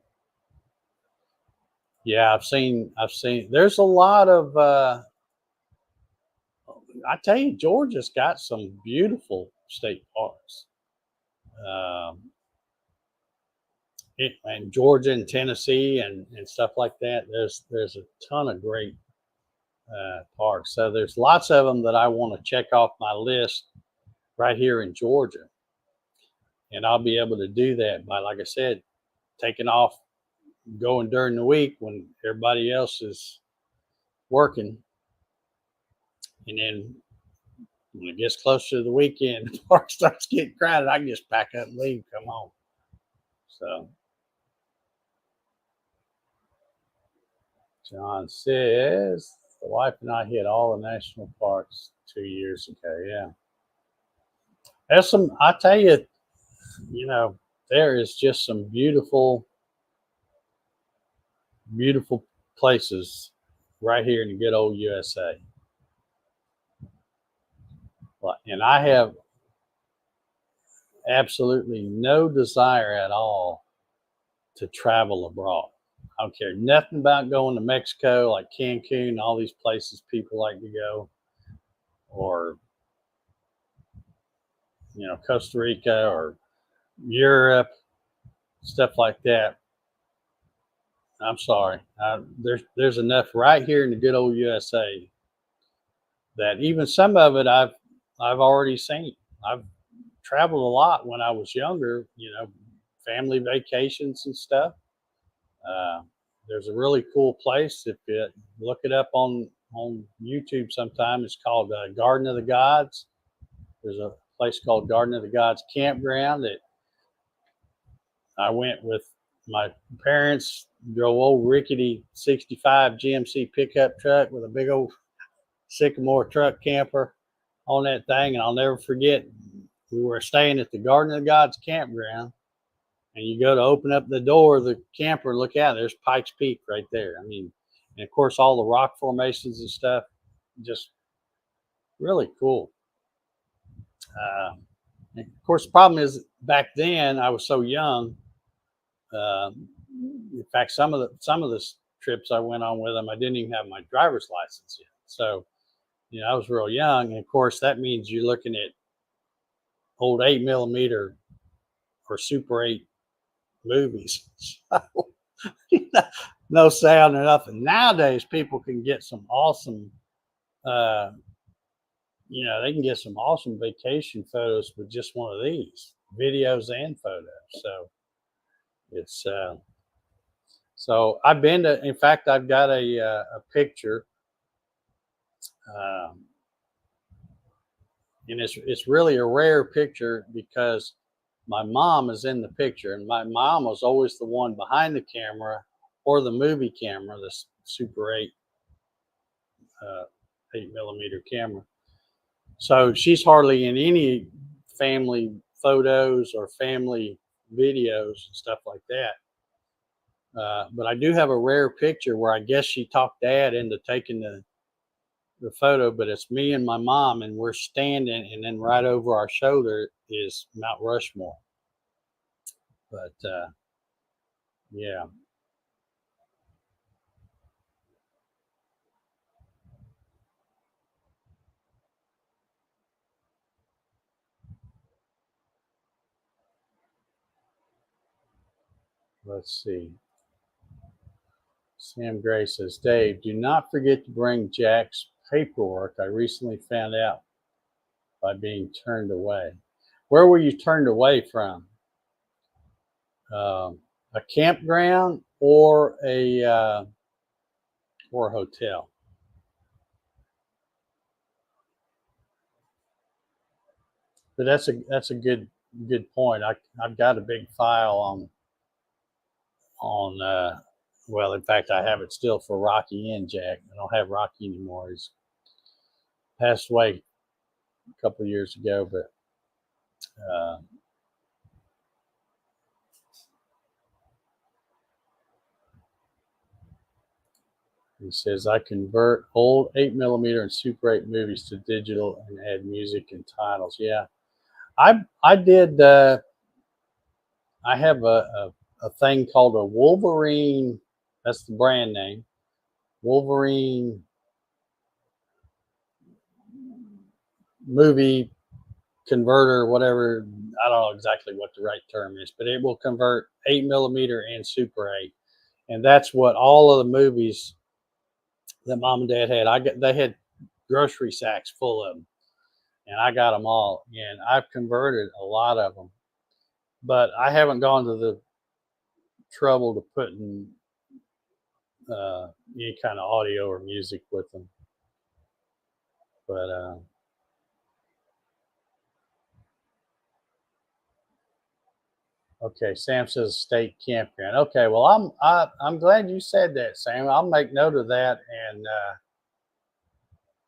yeah, I've seen there's a lot of I tell you, Georgia's got some beautiful state parks. Um, and Georgia and Tennessee and stuff like that. There's a ton of great parks. So there's lots of them that I want to check off my list right here in Georgia, and I'll be able to do that by, like I said, taking off, going during the week when everybody else is working, and then when it gets closer to the weekend, the park starts getting crowded. I can just pack up and leave, come home. So John says the wife and I hit all the national parks 2 years ago. Yeah. There's some, I tell you, there is just some beautiful, beautiful places right here in the good old USA. And I have absolutely no desire at all to travel abroad. I don't care nothing about going to Mexico, like Cancun, all these places people like to go, or Costa Rica or Europe, stuff like that. I'm sorry. There's enough right here in the good old USA that even some of it I've already seen. I've traveled a lot when I was younger, family vacations and stuff. There's a really cool place. If you look it up on YouTube sometime, it's called Garden of the Gods. There's a place called Garden of the Gods Campground that I went with my parents, drove old rickety 65 GMC pickup truck with a big old Sycamore truck camper on that thing. And I'll never forget, we were staying at the Garden of the Gods campground, and you go to open up the door of the camper and look out, there's Pikes Peak right there. I mean, and of course, all the rock formations and stuff, just really cool. And of course, the problem is back then I was so young. in fact, some of the trips I went on with them, I didn't even have my driver's license yet. So, I was real young, and of course, that means you're looking at old 8mm or Super 8 movies. So, no sound or nothing. Nowadays, people can get some awesome, they can get some awesome vacation photos with just one of these videos and photos. So it's so I've been to. In fact, I've got a picture, um, and it's really a rare picture because my mom is in the picture, and my mom was always the one behind the camera or the movie camera, the Super 8 8mm camera. So she's hardly in any family photos or family videos and stuff like that. But I do have a rare picture where I guess she talked Dad into taking the photo, but it's me and my mom, and we're standing, and then right over our shoulder is Mount Rushmore. But yeah. Let's see. Sam Gray says, Dave, do not forget to bring Jack's paperwork. I recently found out by being turned away. Where were you turned away from? A campground or a hotel? But that's a good point. I've got a big file on well, in fact, I have it still for Rocky and Jack. I don't have Rocky anymore. He's passed away a couple of years ago, but he says, I convert old 8mm and Super 8 movies to digital and add music and titles. Yeah, I did. I have a thing called a Wolverine. That's the brand name. Wolverine movie converter, whatever. I don't know exactly what the right term is, but it will convert 8mm and Super 8. And that's what all of the movies that Mom and Dad had. They had grocery sacks full of them, and I got them all. And I've converted a lot of them, but I haven't gone to the trouble to put in any kind of audio or music with them. But okay, Sam says state campground. Okay, well I'm glad you said that, Sam. I'll make note of that and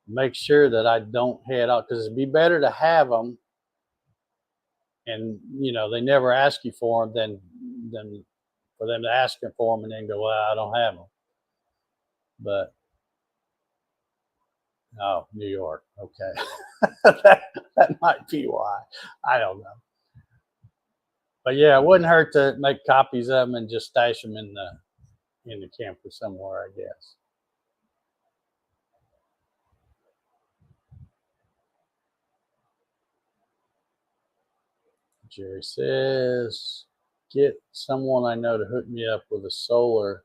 make sure that I don't head out, because it'd be better to have them, and they never ask you for them than for them to ask them for them and then go, well, I don't have them. But oh, New York. Okay, that might be why. I don't know. But yeah, it wouldn't hurt to make copies of them and just stash them in the camper somewhere, I guess. Jerry says, get someone I know to hook me up with a solar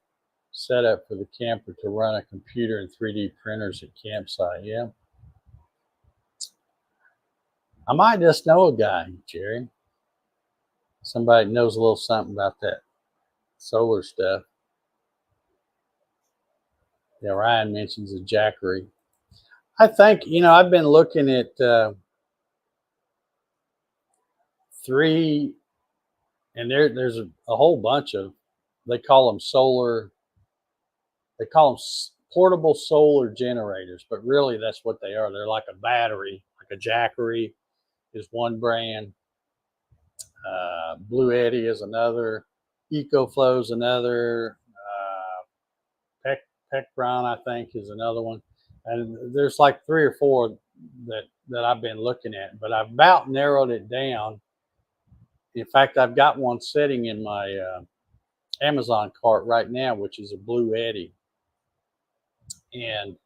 setup for the camper to run a computer and 3D printers at campsite. Yeah. I might just know a guy, Jerry. Somebody knows a little something about that solar stuff. Yeah, Ryan mentions a Jackery. I think, I've been looking at 3, and there's a whole bunch of, they call them portable solar generators, but really that's what they are. They're like a battery, like a Jackery is one brand. Blue Eddy is another. EcoFlow is another. Peckron, I think, is another one. And there's like 3 or 4 that I've been looking at, but I've about narrowed it down. In fact, I've got one sitting in my Amazon cart right now, which is a Blue Eddy. And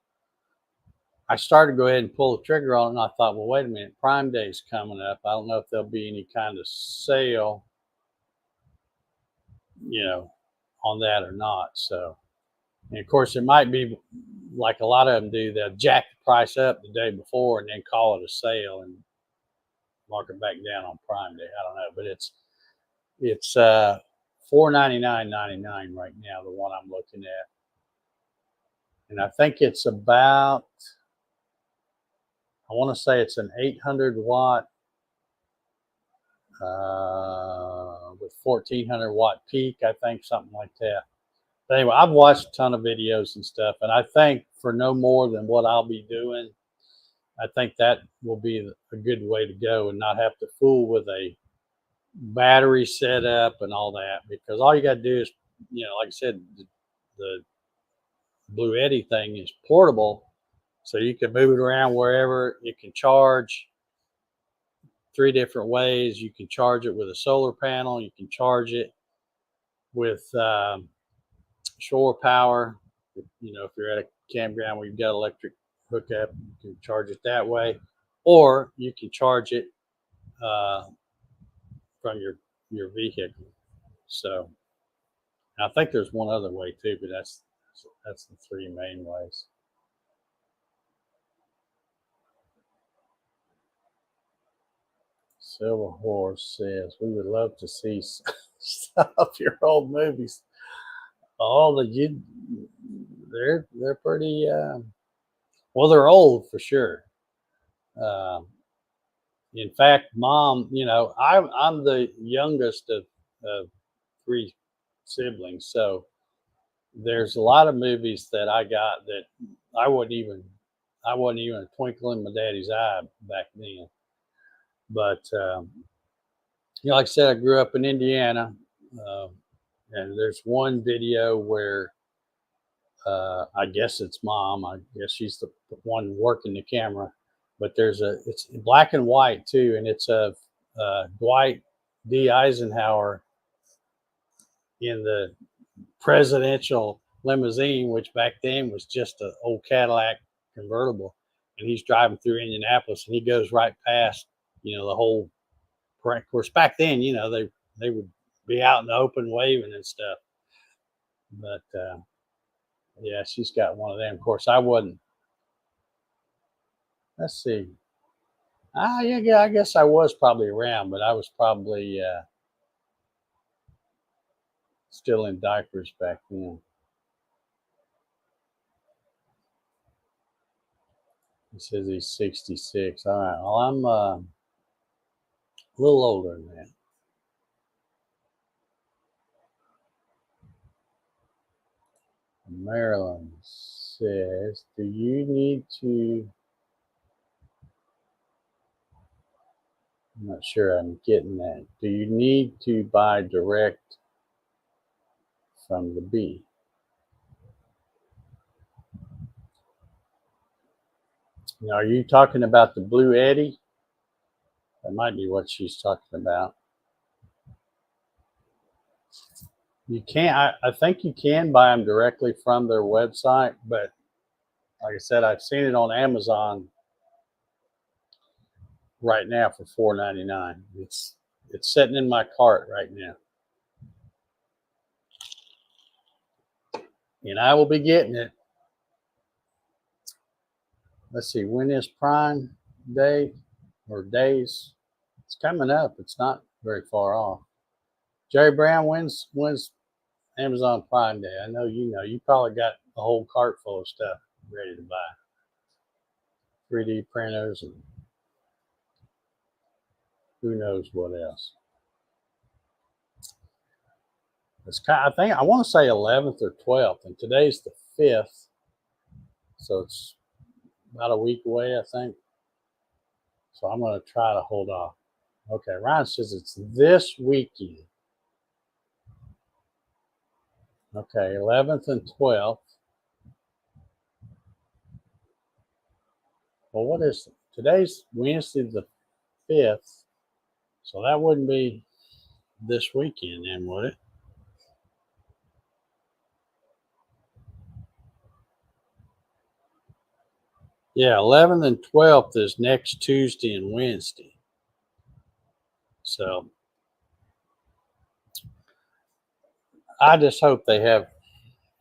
I started to go ahead and pull the trigger on it, and I thought, well, wait a minute, Prime Day's coming up. I don't know if there'll be any kind of sale, on that or not. So, and of course, it might be like a lot of them do. They'll jack the price up the day before and then call it a sale and mark it back down on Prime Day. I don't know, but it's $499.99 right now, the one I'm looking at, and I think it's about, I want to say it's an 800 watt with 1400 watt peak, I think, something like that. But anyway, I've watched a ton of videos and stuff, and I think for no more than what I'll be doing, I think that will be a good way to go and not have to fool with a battery setup and all that, because all you got to do is, like I said, the Blue Eddy thing is portable, so you can move it around wherever. You can charge 3 different ways. You can charge it with a solar panel. You can charge it with shore power. If you're at a campground where you've got electric hookup, you can charge it that way, or you can charge it from your vehicle. So I think there's one other way too, but that's the 3 main ways. Silver Horse says, we would love to see some of your old movies. They're pretty, well, they're old for sure. In fact, Mom, I'm the youngest of 3 siblings, so there's a lot of movies that I got that I wasn't even a twinkle in my daddy's eye back then. But like I said, I grew up in Indiana, and there's one video where I guess it's Mom. I guess she's the one working the camera, but it's black and white too, and it's of Dwight D. Eisenhower in the presidential limousine, which back then was just an old Cadillac convertible, and he's driving through Indianapolis, and he goes right past, the whole. Of course, back then, they would be out in the open waving and stuff. But yeah, she's got one of them. Of course, I wasn't. Let's see. Yeah, I guess I was probably around, but I was probably still in diapers back then. He says he's 66. All right. Well, I'm a little older than that. Maryland says, do you need to, I'm not sure I'm getting that. Do you need to buy direct from the bee? Now, are you talking about the Blue Eddy? That might be what she's talking about. You can't, I think you can buy them directly from their website, but like I said, I've seen it on Amazon right now for $4.99. It's sitting in my cart right now, and I will be getting it. Let's see, when is Prime Day or days? It's coming up. It's not very far off. Jerry Brown, when's Amazon Prime Day? I know you probably got a whole cart full of stuff ready to buy. 3D printers and who knows what else. I think I want to say 11th or 12th, and today's the 5th, so it's about a week away, I think. So I'm going to try to hold off. Okay, Ryan says it's this weekend. Okay, 11th and 12th. Well, what is it? Today's Wednesday the 5th, so that wouldn't be this weekend then, would it? Yeah, 11th and 12th is next Tuesday and Wednesday. So I just hope they have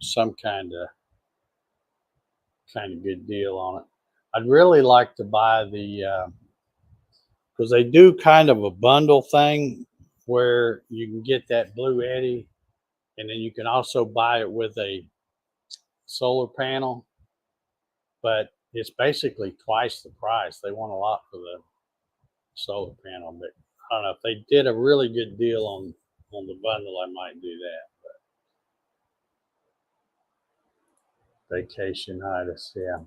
some kind of good deal on it. I'd really like to buy the because they do kind of a bundle thing where you can get that Blue Eddy, and then you can also buy it with a solar panel, but it's basically twice the price. They want a lot for the solar panel, but I don't know if they did a really good deal on the bundle, I might do that. But vacationitis, yeah.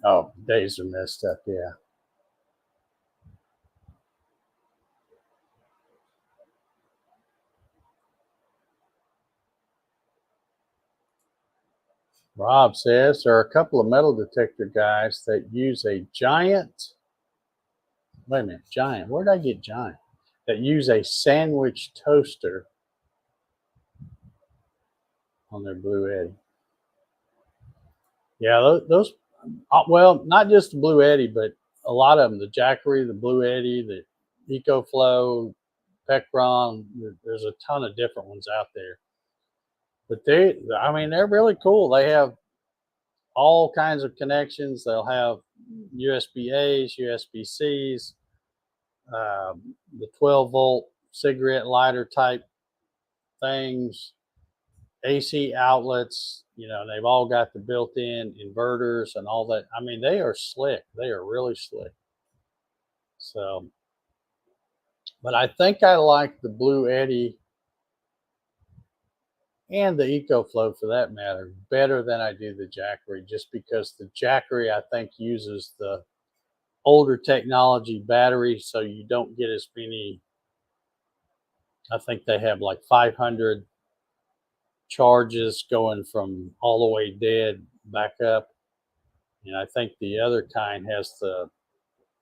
Oh, days are messed up, yeah. Rob says there are a couple of metal detector guys that use a giant. Wait a minute, giant. Where did I get giant? That use a sandwich toaster on their Blue Eddy. Yeah, those. Well, not just the Blue Eddy, but a lot of them. The Jackery, the Blue Eddy, the EcoFlow, Pecron. There's a ton of different ones out there. But I mean, they're really cool. They have all kinds of connections. They'll have USB A's, USB C's, the 12-volt cigarette lighter type things, AC outlets. You know, they've all got the built-in inverters and all that. I mean, they are slick. They are really slick. So, but I think I like the Blue Eddy and the EcoFlow for that matter better than I do the Jackery, just because the Jackery I think uses the older technology battery, so you don't get as many. I think they have like 500 charges going from all the way dead back up, and I think the other kind has the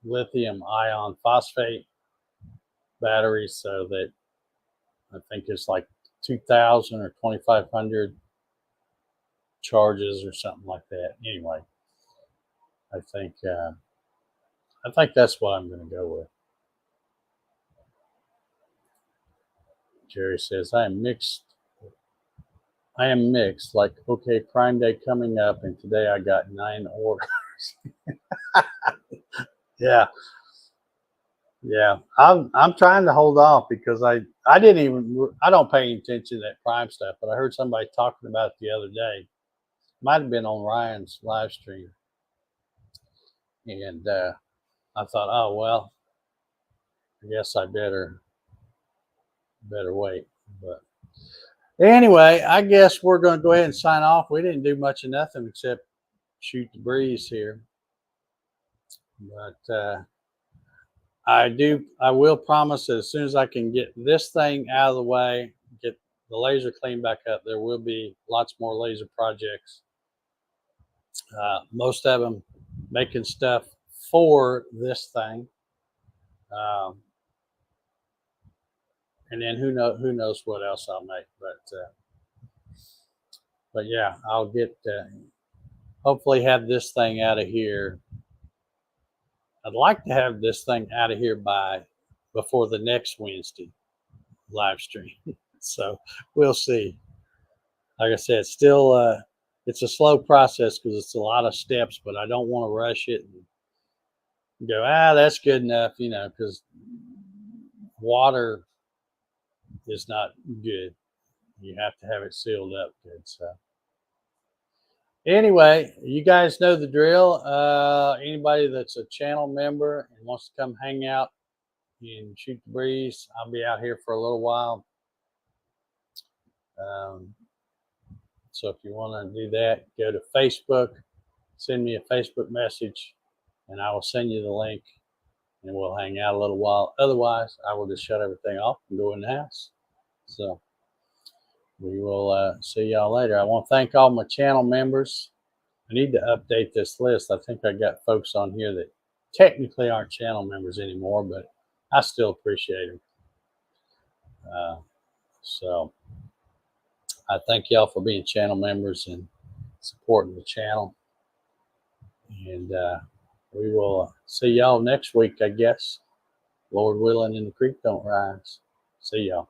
lithium ion phosphate battery, so that I think it's like 2,000 or 2,500 charges or something like that. Anyway, I think that's what I'm going to go with. Jerry says I am mixed. Like, okay, Prime Day coming up, and today I got 9 orders. Yeah, yeah. I'm trying to hold off because I don't pay any attention to that Prime stuff, but I heard somebody talking about it the other day. Might have been on Ryan's live stream, and I thought, oh well, I guess I better wait. But anyway, I guess we're going to go ahead and sign off. We didn't do much of nothing except shoot the breeze here, but I will promise that as soon as I can get this thing out of the way, get the laser cleaned back up, there will be lots more laser projects. Most of them making stuff for this thing. And then who knows what else I'll make, but yeah, I'll get hopefully have this thing out of here. I'd like to have this thing out of here before the next Wednesday live stream. So we'll see. Like I said, still it's a slow process because it's a lot of steps, but I don't want to rush it and go, that's good enough, because water is not good. You have to have it sealed up good. So anyway, you guys know the drill. Anybody that's a channel member and wants to come hang out and shoot the breeze, I'll be out here for a little while. So if you want to do that, go to Facebook, send me a Facebook message, and I will send you the link, and we'll hang out a little while. Otherwise, I will just shut everything off and go in the house. So we will see y'all later. I want to thank all my channel members. I need to update this list. I think I got folks on here that technically aren't channel members anymore, but I still appreciate them. So I thank y'all for being channel members, and supporting the channel. And we will see y'all next week, I guess. Lord willing, and the creek don't rise. See y'all.